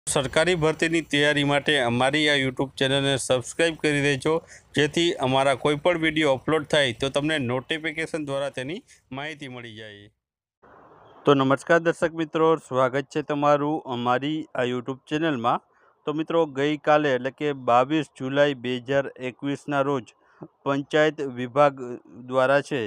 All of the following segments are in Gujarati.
સરકારી ભરતીની તૈયારી માટે અમારી આ યુટ્યુબ ચેનલને સબસ્ક્રાઈબ કરી દેજો, જેથી અમારા કોઈ પણ વિડીયો અપલોડ થાય તો તમને નોટિફિકેશન દ્વારા તેની માહિતી મળી જાય. તો નમસ્કાર દર્શક મિત્રો, સ્વાગત છે તમારું અમારી આ યુટ્યુબ ચેનલમાં. તો મિત્રો, ગઈકાલે એટલે કે 22 જુલાઈ 2021ના રોજ પંચાયત વિભાગ દ્વારા છે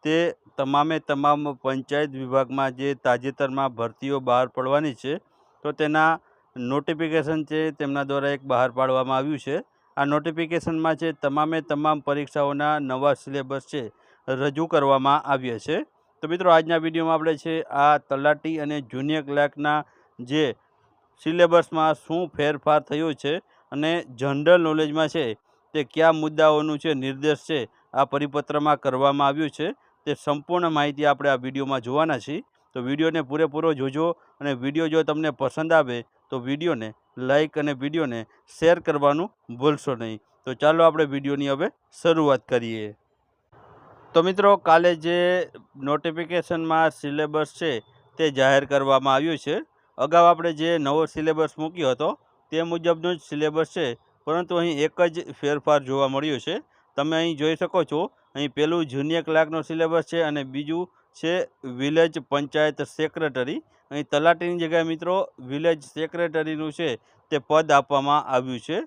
તે તમામ પંચાયત વિભાગમાં જે તાજેતરમાં ભરતીઓ બહાર પડવાની છે તો તેના નોટિફિકેશન છે તેમના દ્વારા એક બહાર પાડવામાં આવ્યું છે. આ નોટિફિકેશનમાં છે તમામ પરીક્ષાઓના નવા સિલેબસ છે રજૂ કરવામાં આવ્યા છે. તો મિત્રો, આજના વિડીયોમાં આપણે છે આ તલાટી અને જુનિયર ક્લાર્કના જે સિલેબસમાં શું ફેરફાર થયો છે અને જનરલ નોલેજમાં છે તે કયા મુદ્દાઓનું છે નિર્દેશ છે આ પરિપત્રમાં કરવામાં આવ્યું છે, તે સંપૂર્ણ માહિતી આપણે આ વિડીયોમાં જોવાના છીએ. તો વિડીયોને પૂરેપૂરો જોજો અને વિડીયો જો તમને પસંદ આવે તો વિડીયોને લાઈક અને વિડીયોને શેર કરવાનું ભૂલશો નહીં. તો ચાલો આપણે વિડીયોની હવે શરૂઆત કરીએ. તો મિત્રો, કાલે જે નોટિફિકેશનમાં સિલેબસ છે તે જાહેર કરવામાં આવ્યું છે. અગાઉ આપણે જે નવો સિલેબસ મૂક્યો હતો તે મુજબનો જ સિલેબસ છે, પરંતુ અહીં એક જ ફેરફાર જોવા મળ્યો છે. તમે અહીં જોઈ શકો છો, અહીં પહેલું જુનિયર ક્લાર્કનો સિલેબસ છે અને બીજું છે વિલેજ પંચાયત સેક્રેટરી. અહીં તલાટીની જગ્યાએ મિત્રો વિલેજ સેક્રેટરીનું છે તે પદ આપવામાં આવ્યું છે.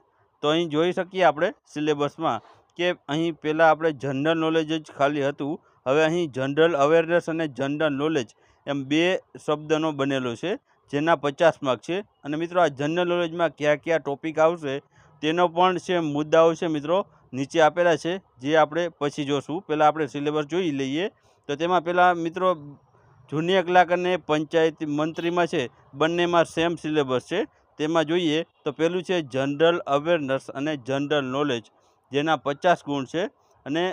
તો અહીં જોઈ શકીએ આપણે સિલેબસમાં કે અહીં પહેલાં આપણે જનરલ નોલેજ જ ખાલી હતું, હવે અહીં જનરલ અવેરનેસ અને જનરલ નોલેજ એમ બે શબ્દનો બનેલો છે, જેના 50 માર્ક છે. અને મિત્રો, આ જનરલ નોલેજમાં કયા ટોપિક આવશે તેનો પણ છે મુદ્દાઓ છે મિત્રો નીચે આપેલા છે, જે આપણે પછી જોશું. પહેલાં આપણે સિલેબસ જોઈ લઈએ. તો તેમાં પહેલાં મિત્રો જુનિયર ક્લાર્ક અને પંચાયત મંત્રીમાં છે બંનેમાં સેમ સિલેબસ છે. તેમાં જોઈએ તો પહેલું છે જનરલ અવેરનેસ અને જનરલ નોલેજ, જેના 50 ગુણ છે અને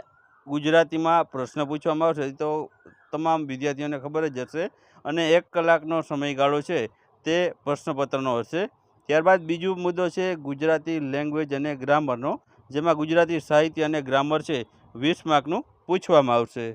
ગુજરાતીમાં પ્રશ્ન પૂછવામાં આવશે તો તમામ વિદ્યાર્થીઓને ખબર જ હશે. અને 1 કલાકનો સમયગાળો છે તે પ્રશ્નપત્રનો હશે. ત્યારબાદ બીજો મુદ્દો છે ગુજરાતી લેંગ્વેજ અને ગ્રામરનો, જેમાં ગુજરાતી સાહિત્ય અને ગ્રામર છે 20 માર્કનું પૂછવામાં આવશે.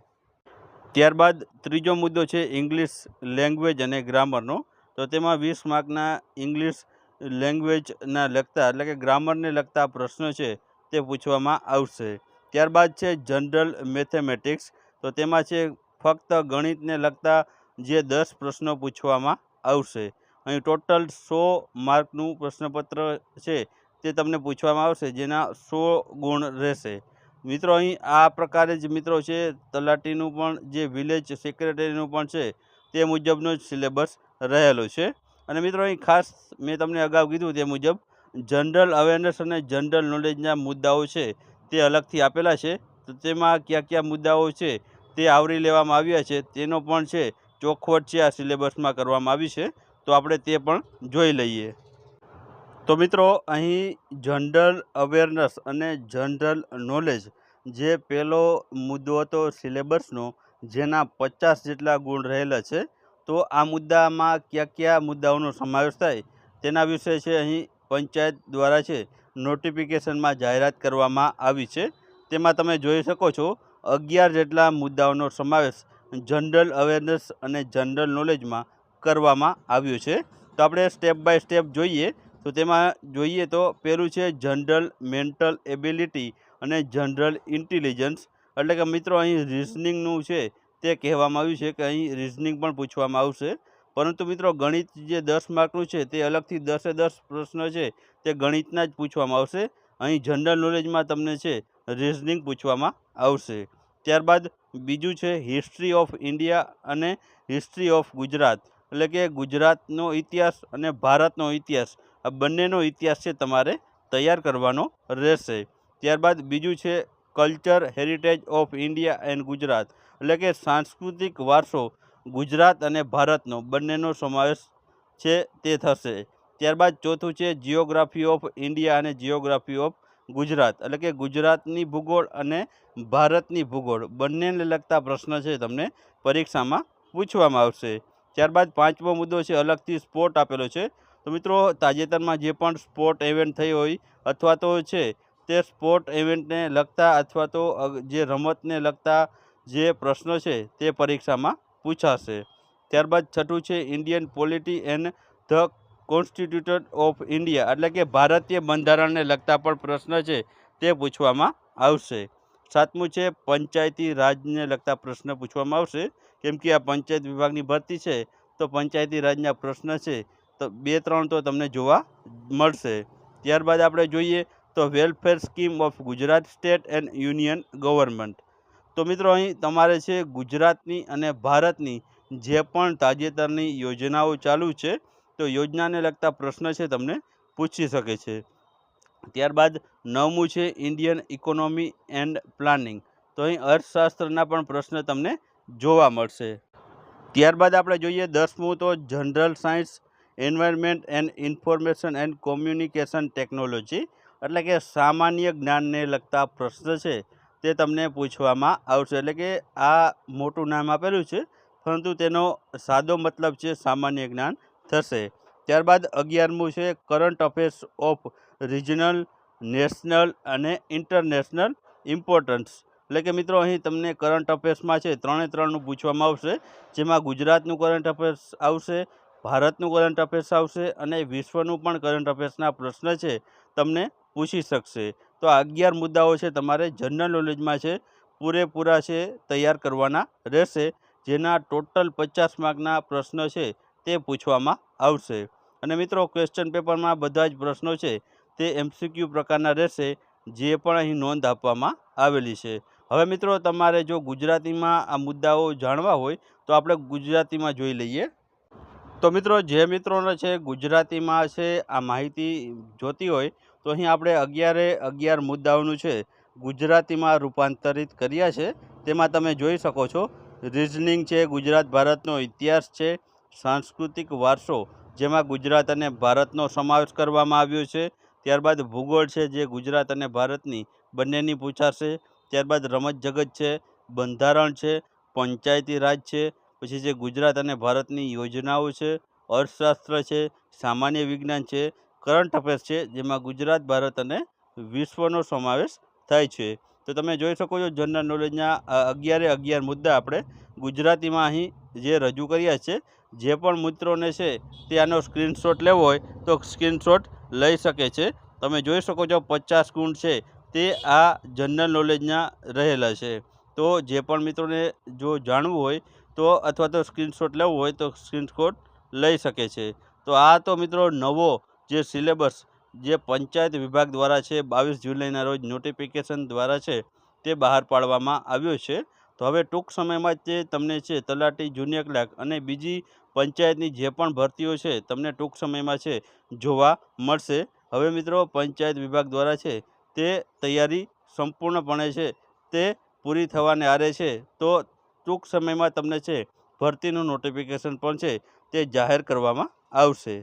ત્યારબાદ ત્રીજો મુદ્દો છે ઇંગ્લિશ લેંગ્વેજ અને ગ્રામરનો, તો તેમાં 20 માર્કના ઇંગ્લિશ લેંગ્વેજના લગતા એટલે કે ગ્રામરને લગતા પ્રશ્નો છે તે પૂછવામાં આવશે. ત્યારબાદ છે જનરલ મેથેમેટિક્સ, તો તેમાં છે ફક્ત ગણિતને લગતા જે 10 પ્રશ્નો પૂછવામાં આવશે. અહીં ટોટલ 100 માર્કનું પ્રશ્નપત્ર છે તે તમને પૂછવામાં આવશે, જેના 100 ગુણ રહેશે. મિત્રો, અહીં આ પ્રકારે જ મિત્રો છે તલાટીનું પણ જે વિલેજ સેક્રેટરીનું પણ છે તે મુજબનો જ સિલેબસ રહેલો છે. અને મિત્રો, અહીં ખાસ મેં તમને અગાઉ કીધું તે મુજબ જનરલ અવેરનેસ અને જનરલ નોલેજના મુદ્દાઓ છે તે અલગથી આપેલા છે. તો તેમાં કયા મુદ્દાઓ છે તે આવરી લેવામાં આવ્યા છે તેનો પણ છે ચોખવટ છે આ સિલેબસમાં કરવામાં આવી છે. તો આપણે તે પણ જોઈ લઈએ. તો મિત્રો, અહીં જનરલ અવેરનેસ અને જનરલ નોલેજ જે પહેલો મુદ્દો હતો સિલેબસનો, જેના 50 જેટલા ગુણ રહેલા છે. તો આ મુદ્દામાં કયા મુદ્દાઓનો સમાવેશ થાય તેના વિશે છે અહીં પંચાયત દ્વારા છે નોટિફિકેશનમાં જાહેરાત કરવામાં આવી છે. તેમાં તમે જોઈ શકો છો 11 જેટલા મુદ્દાઓનો સમાવેશ જનરલ અવેરનેસ અને જનરલ નોલેજમાં કરવામાં આવ્યો છે. તો આપણે સ્ટેપ બાય સ્ટેપ જોઈએ. તો તેમાં જોઈએ તો પહેલું છે જનરલ મેન્ટલ એબિલિટી અને જનરલ ઇન્ટેલિજન્સ, એટલે કે મિત્રો અહીં રિઝનિંગનું છે તે કહેવામાં આવ્યું છે કે અહીં રિઝનિંગ પણ પૂછવામાં આવશે. પરંતુ મિત્રો, ગણિત જે 10 માર્કનું છે તે અલગથી 10 પ્રશ્ન છે તે ગણિતના જ પૂછવામાં આવશે. અહીં જનરલ નોલેજમાં તમને છે રિઝનિંગ પૂછવામાં આવશે. ત્યારબાદ બીજું છે હિસ્ટ્રી ઓફ ઇન્ડિયા અને હિસ્ટ્રી ઓફ ગુજરાત, એટલે કે ગુજરાતનો ઇતિહાસ અને ભારતનો ઇતિહાસ, આ બંનેનો ઇતિહાસ છે તમારે તૈયાર કરવાનો રહેશે. ત્યારબાદ બીજું છે culture heritage of India and Gujarat, એટલે કે સાંસ્કૃતિક વારસો ગુજરાત અને ભારતનો બંનેનો સમાવેશ છે તે થશે. ત્યારબાદ ચોથું છે જિયોગ્રાફી ઓફ ઇન્ડિયા અને જિયોગ્રાફી ઓફ ગુજરાત, એટલે કે ગુજરાતની ભૂગોળ અને ભારતની ભૂગોળ બંનેને લગતા પ્રશ્ન છે તમને પરીક્ષામાં પૂછવામાં આવશે. ત્યારબાદ પાંચમો મુદ્દો છે અલગથી સ્પોર્ટ આપેલો છે. તો મિત્રો, તાજેતરમાં જે પણ સ્પોર્ટ ઇવેન્ટ થઈ હોય અથવા તો છે તે સ્પોર્ટ ઇવેન્ટને લગતા અથવા તો જે રમતને લગતા જે પ્રશ્નો છે તે પરીક્ષામાં પૂછાશે. ત્યારબાદ છઠ્ઠું છે Indian polity and the constitution of India એટલે કે ભારતીય બંધારણને લગતા પણ પ્રશ્ન છે તે પૂછવામાં આવશે. 7મું છે પંચાયતી રાજને લગતા પ્રશ્ન પૂછવામાં આવશે, કેમ કે આ પંચાયત વિભાગની ભરતી છે તો પંચાયતી રાજના પ્રશ્ન છે તો 2-3 તો તમને જોવા મળશે. ત્યારબાદ આપણે જોઈએ તો welfare scheme of Gujarat state and union government. તો મિત્રો અહીં તમારે છે ગુજરાતની અને ભારતની જે પણ તાજેતરની યોજનાઓ ચાલુ છે તો યોજનાને લગતા પ્રશ્ન છે તમને પૂછી શકે છે. ત્યારબાદ 9મું છે ઇન્ડિયન ઇકોનોમી એન્ડ પ્લાનિંગ. તો અહીં અર્થશાસ્ત્રના પણ પ્રશ્ન તમને જોવા મળશે. ત્યારબાદ આપણે જોઈએ 10મું તો general science, environment and information and communication technology એટલે કે સામાન્ય જ્ઞાનને લગતા પ્રશ્ન છે તે તમને પૂછવામાં આવશે. એટલે કે આ મોટું નામ આપેલું છે પરંતુ તેનો સાદો મતલબ છે સામાન્ય જ્ઞાન થશે. ત્યારબાદ 11મું છે current affairs of regional, national અને ઇન્ટરનેશનલ ઇમ્પોર્ટન્સ. એટલે કે મિત્રો અહીં તમને કરંટ અફેર્સમાં છે 3-3નું પૂછવામાં આવશે, જેમાં ગુજરાતનું કરંટ અફેર્સ આવશે, ભારતનું કરંટ અફેર્સ આવશે અને વિશ્વનું પણ કરંટ અફેર્સના પ્રશ્ન છે તમને પૂછી શકશે. તો આ 11 મુદ્દાઓ છે તમારે જનરલ નોલેજમાં છે પૂરેપૂરા છે તૈયાર કરવાના રહેશે, જેના ટોટલ 50 માર્કના પ્રશ્નો છે તે પૂછવામાં આવશે. અને મિત્રો ક્વેશ્ચન પેપરમાં બધા જ પ્રશ્નો છે તે MCQ પ્રકારના રહેશે, જે પણ અહીં નોંધ આપવામાં આવેલી છે. હવે મિત્રો તમારે જો ગુજરાતીમાં આ મુદ્દાઓ જાણવા હોય તો આપણે ગુજરાતીમાં જોઈ લઈએ. તો મિત્રો જે મિત્રોને છે ગુજરાતીમાં છે આ માહિતી જોતી હોય તો અહીં આપણે 11 મુદ્દાઓનું છે ગુજરાતીમાં રૂપાંતરિત કર્યા છે. તેમાં તમે જોઈ શકો છો રિઝનિંગ છે, ગુજરાત ભારતનો ઇતિહાસ છે, સાંસ્કૃતિક વારસો જેમાં ગુજરાત અને ભારતનો સમાવેશ કરવામાં આવ્યો છે. ત્યારબાદ ભૂગોળ છે જે ગુજરાત અને ભારતની બંનેની પૂછાશે. ત્યારબાદ રમત જગત છે, બંધારણ છે, પંચાયતી રાજ છે, પછી જે ગુજરાત અને ભારતની યોજનાઓ છે, અર્થશાસ્ત્ર છે, સામાન્ય વિજ્ઞાન છે, કરંટ અફેર્સ છે જેમાં ગુજરાત, ભારત અને વિશ્વનો સમાવેશ થાય છે. તો તમે જોઈ શકો છો જનરલ નોલેજના 11 મુદ્દા આપણે ગુજરાતીમાં અહીં જે રજૂ કર્યા છે. જે પણ મિત્રોને છે તે આનો સ્ક્રીનશોટ લેવો હોય તો સ્ક્રીનશોટ લઈ શકે છે. તમે જોઈ શકો છો 50 ગુણ છે તે આ જનરલ નોલેજના રહેલા છે. તો જે પણ મિત્રોને જો જાણવું હોય તો અથવા તો સ્ક્રીનશોટ લેવું હોય તો સ્ક્રીનશોટ લઈ શકે છે. તો આ તો મિત્રો નવો જે સિલેબસ જે પંચાયત વિભાગ દ્વારા છે 22 જુલાઈના રોજ નોટિફિકેશન દ્વારા છે તે બહાર પાડવામાં આવ્યો છે. તો હવે ટૂંક સમયમાં જ તે તમને છે તલાટી, જુનિયર ક્લાર્ક અને બીજી પંચાયતની જે પણ ભરતીઓ છે તમને ટૂંક સમયમાં છે જોવા મળશે. હવે મિત્રો પંચાયત વિભાગ દ્વારા છે તે તૈયારી સંપૂર્ણપણે છે તે પૂરી થવાને આરે છે. તો ટૂંક સમયમાં તમને છે ભરતીનું નોટિફિકેશન પણ છે તે જાહેર કરવામાં આવશે.